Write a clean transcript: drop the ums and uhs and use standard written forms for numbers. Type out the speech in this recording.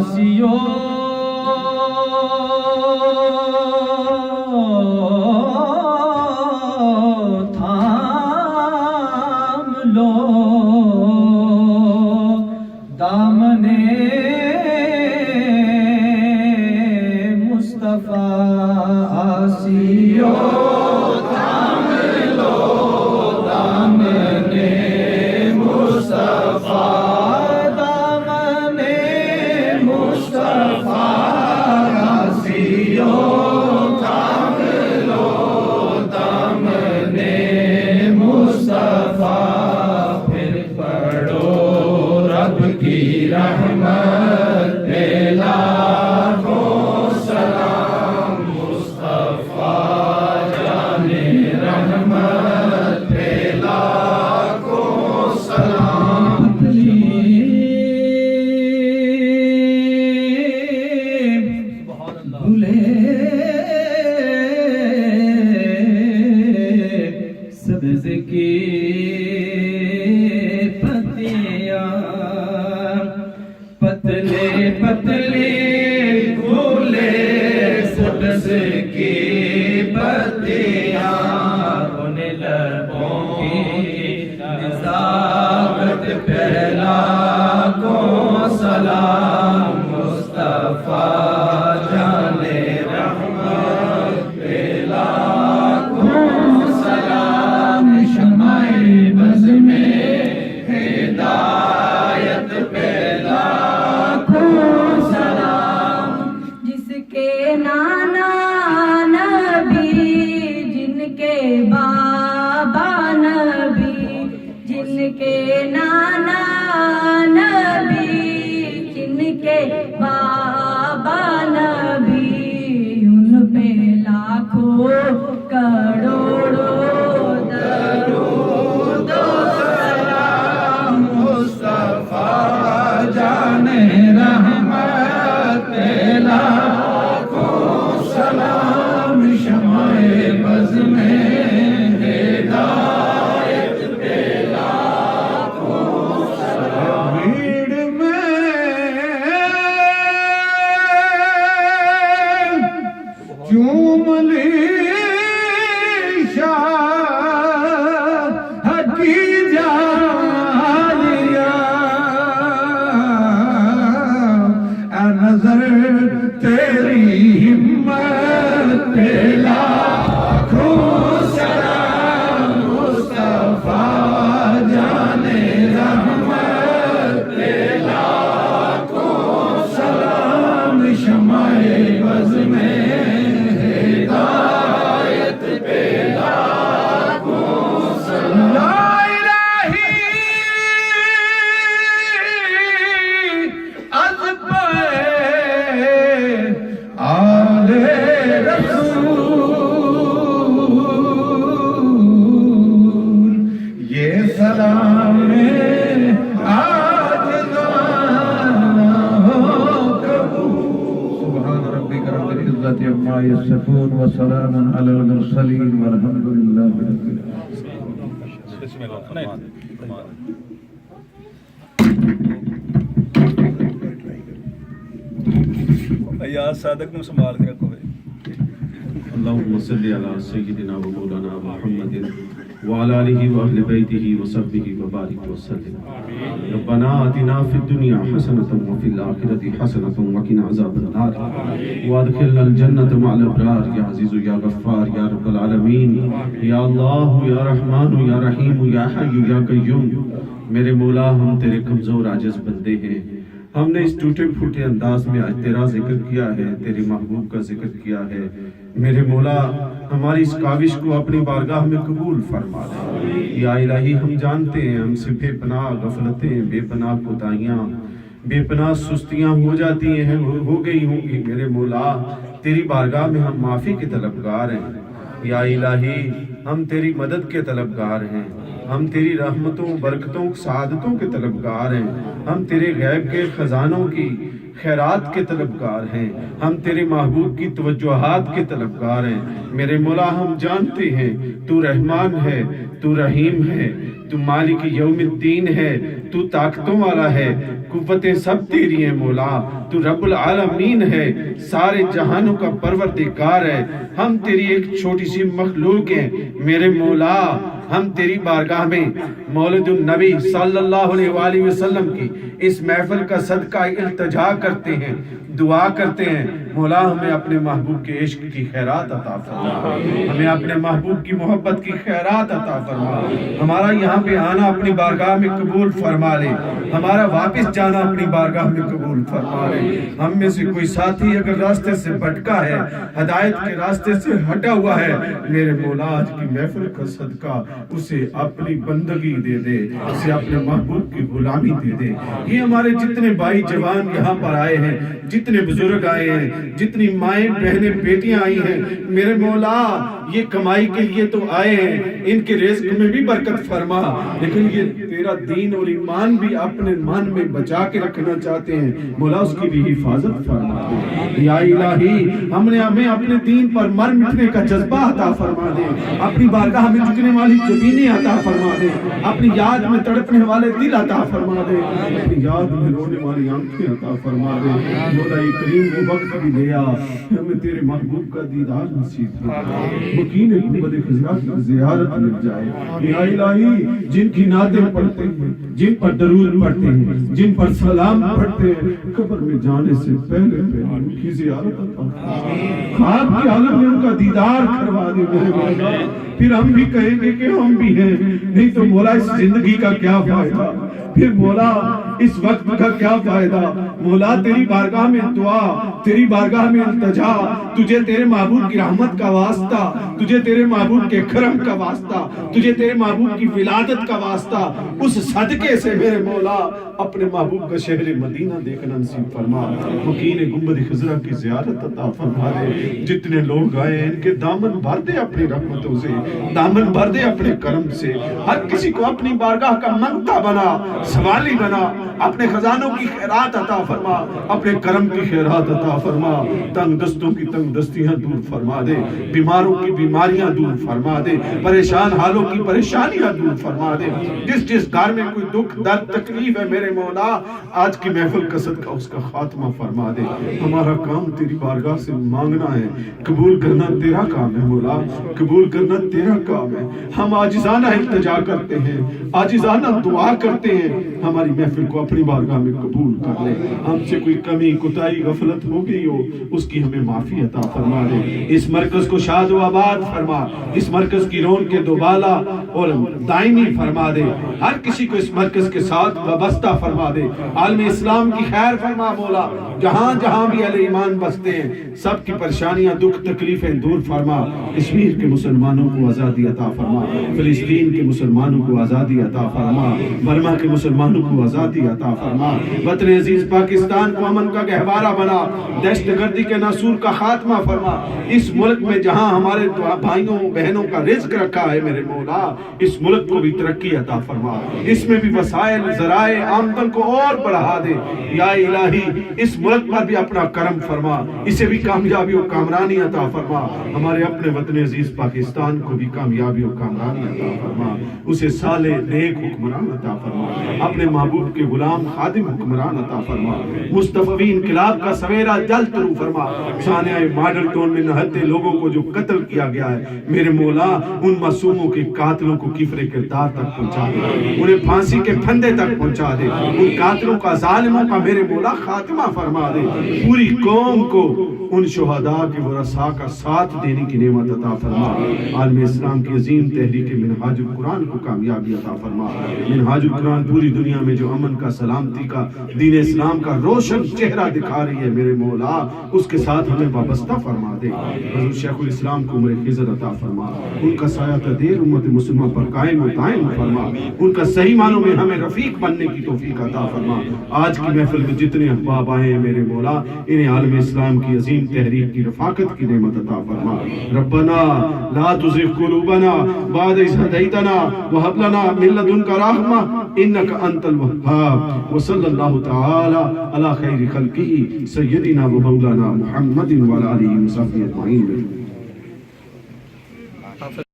آسیو تھام لو دامنے مصطفیٰ آسیو تھام لو دامنے مصطفیٰ رحمت پہ لاکھوں سلام مصطفیٰ جانے رحمت پہ لاکھوں سلام بھولے سبز کی پتلے پتلے پھولے سبز کی پتیاں ان لبوں کی نزاکت پہ لاکھوں سلام مصطفیٰ جانے رحمت پہ لاکھوں سلام شمع بز میں ہدایت پہ نانا نبی جن کے بابا نبی جن کے نانا نبی جن کے بابا نبی ان پہ لاکھوں کروڑوں درود و سلام مصطفیٰ جانے رحمت پہ سلام شمع بز میں ہدایت پہ لاکھوں سلام بھیڑ میں چوم لی شاہ کی جالیاں اے نظر تیری ہمت پہ لاکھوں سلام مصطفیٰ جانے رحمت پہ لاکھوں سلام شمع بز میں ہدایت پہ لاکھوں سلام لا الہی از آل رسول یہ سلام آج نہ ہو قبول سبحان ربک رب العزت عما یصفون وسلام علی المرسلین والحمد للہ رب العالمین یار صادق نو سنبھال کے رکھو اللهم صل على سيدنا ومولانا محمد وعلى آله وأهل بيته وصحبه وبارك وسلم ربنا آتنا في الدنيا حسنة وفي الآخرة حسنة وقنا عذاب النار وادخلنا الجنة مع الأبرار يا عزيز يا غفار يا رب العالمين يا الله يا رحمن يا رحيم يا حي يا قيوم میرے مولا ہم تیرے کمزور عاجز بندے ہیں ہم نے اس ٹوٹے پھوٹے انداز میں آج تیرا ذکر کیا ہے تیرے محبوب کا ذکر کیا ہے میرے مولا ہماری اس کاوش کو اپنی بارگاہ میں قبول فرما دے یا الہی ہم جانتے ہیں ہم سے بے پناہ غفلتیں بے پناہ کوتاہیاں بے پناہ سستیاں ہو جاتی ہیں ہو گئی ہوں گی میرے مولا تیری بارگاہ میں ہم معافی کے طلبگار ہیں یا الہی ہم تیری مدد کے طلبگار ہیں ہم تیری رحمتوں برکتوں سعادتوں کے طلبگار ہیں ہم تیرے غیب کے خزانوں کی خیرات کے طلبگار ہیں ہم تیرے محبوب کی توجہات کے طلبگار ہیں میرے مولا ہم جانتے ہیں تو رحمان ہے تو رحیم ہے تو مالک یوم الدین ہے تو طاقتوں والا ہے قوتیں سب تیری ہیں مولا، تو رب العالمین ہے، سارے جہانوں کا پروردگار ہے، ہم تیری ایک چھوٹی سی مخلوق ہیں میرے مولا، ہم تیری بارگاہ میں مولد النبی صلی اللہ علیہ وآلہ وسلم کی اس محفل کا صدقہ التجا کرتے ہیں، دعا کرتے ہیں، مولا ہمیں اپنے محبوب کے عشق کی خیرات عطا فرما، ہمیں اپنے محبوب کی محبت کی خیرات عطا فرما، ہمارا یہاں پہ آنا اپنی بارگاہ میں قبول فرما لے، ہمارا واپس جانا اپنی بارگاہ میں قبول فرما لے، ہم میں سے کوئی ساتھی اگر راستے سے بھٹکا ہے، ہدایت کے راستے سے ہٹا ہوا ہے، میرے مولا آج کی محفل کا صدقہ اسے اپنی بندگی دے دے، اسے اپنے محبوب کی غلامی دے دے۔ یہ ہمارے جتنے بھائی جوان یہاں پر آئے ہیں، جتنے بزرگ آئے ہیں، جتنی مائیں بہنیں بیٹیاں آئی ہیں، میرے مولا یہ کمائی کے لیے تو آئے ہیں، ان کے رزق میں بھی برکت فرما، لیکن یہ تیرا دین اور ایمان بھی اپنے من میں بچا کے رکھنا چاہتے ہیں، مولا اس کی بھی حفاظت فرما دے۔ یا الہی ہمیں اپنے دین پر مر مٹنے کا جذبہ عطا فرما دے، اپنی بارگاہ میں جھکنے والی جبینیں عطا فرما دے، اپنی یاد میں تڑپنے والے دل عطا فرما دے، اپنی یاد میں رونے والی آنکھیں عطا فرما دے۔ مولا کریم وہ وقت بھی لیا ہمیں تیرے محبوب کا دیدار نصیب کر، مکین گنبد خضرا کی زیارت مل جائے۔ یا الہی جن کی نعتیں پڑھتے ہیں، جن پر درود پڑھتے ہیں، جن پر سلام پڑھتے ہیں، قبر میں جانے سے پہلے ان کی زیارت عطا فرما، خواب کے عالم میں ان کا دیدار کروا دے میرے مولا، پھر ہم بھی کہیں گے کہ ہم بھی ہیں، نہیں تو مولا اس زندگی کا کیا فائدہ، پھر مولا اس وقت کا کیا فائدہ۔ مولا تیری بارگاہ میں دعا، تیری بارگاہ میں التجا، تجھے تیرے محبوب کی رحمت کا واسطہ، تجھے تیرے محبوب کے کرم کا واسطہ، تجھے تیرے محبوب کی ولادت کا واسطہ، اس صدقے سے میرے مولا اپنے محبوب کا شہر مدینہ دیکھنا نصیب فرما، مکین گنبد خضرا کی زیارت عطا فرما دے۔ جتنے لوگ آئے ان کے دامن بھر دے اپنی رحمتوں سے، دامن بھر دے اپنے کرم سے، ہر کسی کو اپنی بارگاہ کا منگتا بنا، سوالی بنا، اپنے خزانوں کی خیرات عطا فرما، اپنے کرم کی خیرات عطا فرما، تنگ دستوں کی تنگ دستیاں دور فرما دے، بیماروں کی بیماریاں دور فرما دے، پریشان حالوں کی پریشانیاں دور فرما دے، جس گھر میں کوئی دکھ درد تکلیف ہے میرے مولا آج کی محفل کا صدقہ اس کا خاتمہ فرما دے۔ ہمارا کام تیری بارگاہ سے مانگنا ہے، قبول کرنا تیرا کام ہے مولا، قبول کرنا تیرا کام ہے۔ ہم عاجزانہ التجا کرتے ہیں، عاجزانہ دعا کرتے ہیں، ہماری محفل کو اپنی بارگاہ میں قبول کر لے، ہم سے کوئی کمی کوتاہی غفلت ہو گئی ہو اس کی ہمیں معافی عطا فرما دے، اس مرکز کو شاد و آباد فرما، اس مرکز کی رونق کے دوبالا اور دائمی فرما دے، ہر کسی کو اس مرکز کے ساتھ وابستہ فرما دے، عالم اسلام کی خیر فرما مولا، جہاں جہاں بھی اہل ایمان بستے ہیں سب کی پریشانیاں دکھ تکلیفیں دور فرما، کشمیر کے مسلمانوں کو آزادی عطا فرما، فلسطین کے مسلمانوں کو آزادی عطا فرما، برما کے مسلمانوں کو آزادی عطا فرما، وطن عزیز پاکستان کو امن کا گہوارہ بنا، دہشت گردی کے ناسور کا خاتمہ فرما، اس ملک میں جہاں ہمارے بھائیوں بہنوں کا رزق رکھا ہے میرے مولا اس ملک کو بھی ترقی عطا فرما، اس میں بھی وسائل ذرائع آمدن کو اور بڑھا دے، یا الہی اس ملک پر بھی اپنا کرم فرما، اسے بھی کامیابی و کامرانی عطا فرما، ہمارے اپنے وطن عزیز پاکستان کو بھی کامیابی و کامرانی عطا فرما، اسے صالح نیک حکمران عطا فرما، اپنے محبوب کے غلام خادم حکمران عطا فرما، مصطفی انقلاب کا سویرا جلد طلوع فرما، سانحہ ماڈل ٹاؤن میں نہتے لوگوں کو جو قتل کیا گیا ہے میرے مولا ان معصوموں کے قاتلوں کو کفر کردار تک پہنچا دے، انہیں پھانسی کے پھندے تک پہنچا دے، ان قاتلوں کا ظالموں کا میرے مولا خاتمہ فرما دے، پوری قوم کو ان شہداء کے ورثاء کا ساتھ دینے کی نعمت عطا فرما، عالم اسلام کی عظیم تحریک منہاج القرآن کو کامیابی عطا فرما، منہاج القرآن پوری دنیا میں جو امن کا سلامتی کا دین اسلام کا روشن چہرہ دکھا رہی ہے میرے مولا اس کے ساتھ ہمیں وابستہ فرما دے، حضور شیخ الاسلام کو عمر خضر عطا فرما، ان کا سایہ تدیر امت مسلمہ پر قائم و دائم فرما، ان کا صحیح معنوں میں ہمیں رفیق بننے کی توفیق عطا فرما، آج کی محفل میں جتنے احباب آئے ہیں میرے مولا انہیں عالم اسلام کی عظیم تحریک کی رفاقت کی نعمت عطا فرما، ربنا لا تزغ قلوبنا بعد اذ ہدیتنا وہب لنا من لدنک رحمہ انک انت الوہاب، وصلی اللہ تعالی علی خیر خلقہ سیدنا و مولانا محمد وعلی آلہ وصحبہ اجمعین۔